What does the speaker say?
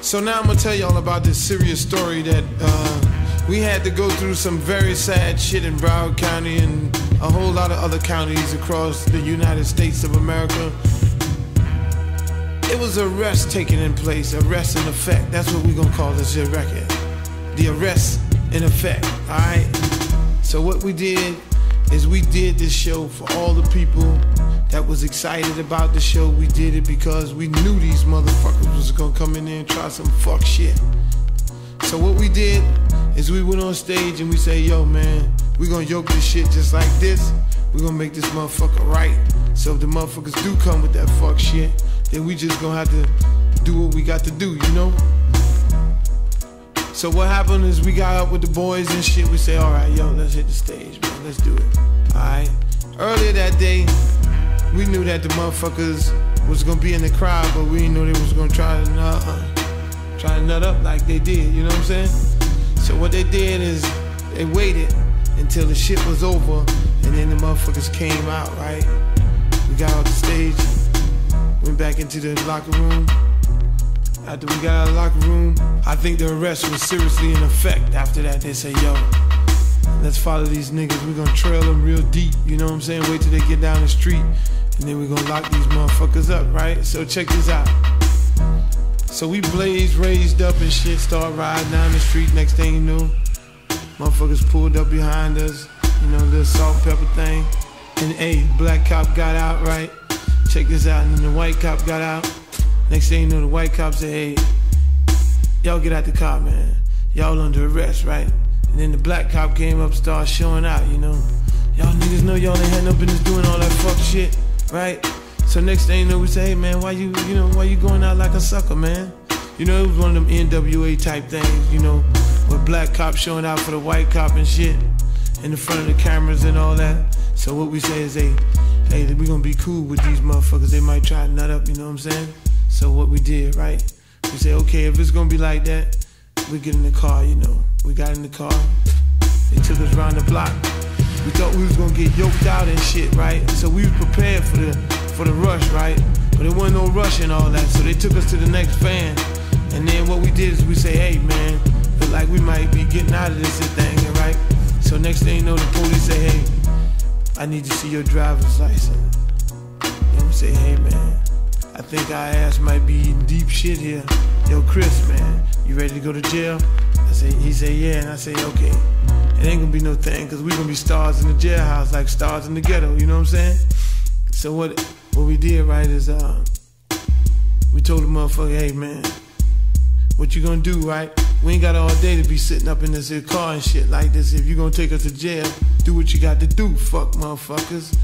So now I'm gonna tell y'all about this serious story that we had to go through some very sad shit in Broward County and a whole lot of other counties across the United States of America. It was arrest taking in place, arrest in effect. That's what we're gonna call this here record. The arrest in effect, alright? So what we did is we did this show for all the people that was excited about the show. We did it because we knew these motherfuckers was gonna come in there and try some fuck shit. So what we did is we went on stage and we say, yo man, we gonna yoke this shit just like this. We gonna make this motherfucker right. So if the motherfuckers do come with that fuck shit, then we just gonna have to do what we got to do, you know? So what happened is we got up with the boys and shit. We say, all right, yo, let's hit the stage, man. Let's do it, all right? Earlier that day, we knew that the motherfuckers was gonna be in the crowd, but we didn't know they was gonna try to nut up like they did, you know what I'm saying? So what they did is they waited until the shit was over, and then the motherfuckers came out, right? We got off the stage, went back into the locker room. After we got out of the locker room, I think the arrest was seriously in effect. After that, they say, yo, let's follow these niggas. We're gonna trail them real deep, you know what I'm saying? Wait till they get down the street, and then we're gonna lock these motherfuckers up, right? So check this out. So we raised up and shit, start riding down the street. Next thing you know, motherfuckers pulled up behind us, you know, the salt and pepper thing. And hey, black cop got out, right? Check this out, and then the white cop got out. Next thing you know, the white cop said, hey, y'all get out the car, man. Y'all under arrest, right? And then the black cop came up, started showing out, you know. Y'all niggas know y'all ain't had no business doing all that fuck shit, right? So next thing you know, we say, hey man, why you going out like a sucker, man? You know, it was one of them NWA type things, you know, with black cops showing out for the white cop and shit in the front of the cameras and all that. So what we say is, hey, we gonna be cool with these motherfuckers. They might try to nut up, you know what I'm saying? So what we did, right? We say, okay, if it's gonna be like that, we get in the car, you know. We got in the car. They took us around the block. We thought we was gonna get yoked out and shit, right? So we was prepared for the rush, right? But there wasn't no rush and all that. So they took us to the next van. And then what we did is we say, hey man, look like we might be getting out of this thing, right? So next thing you know, the police say, hey, I need to see your driver's license. And we say, hey man, I think our ass might be in deep shit here. Yo, Chris, man, you ready to go to jail? He said, yeah, and I say, okay. It ain't gonna be no thing, cause we gonna be stars in the jailhouse, like stars in the ghetto, you know what I'm saying? So what we did, right, is we told the motherfucker, hey man, what you gonna do, right? We ain't got all day to be sitting up in this here car and shit like this. If you gonna take us to jail, do what you got to do, fuck motherfuckers.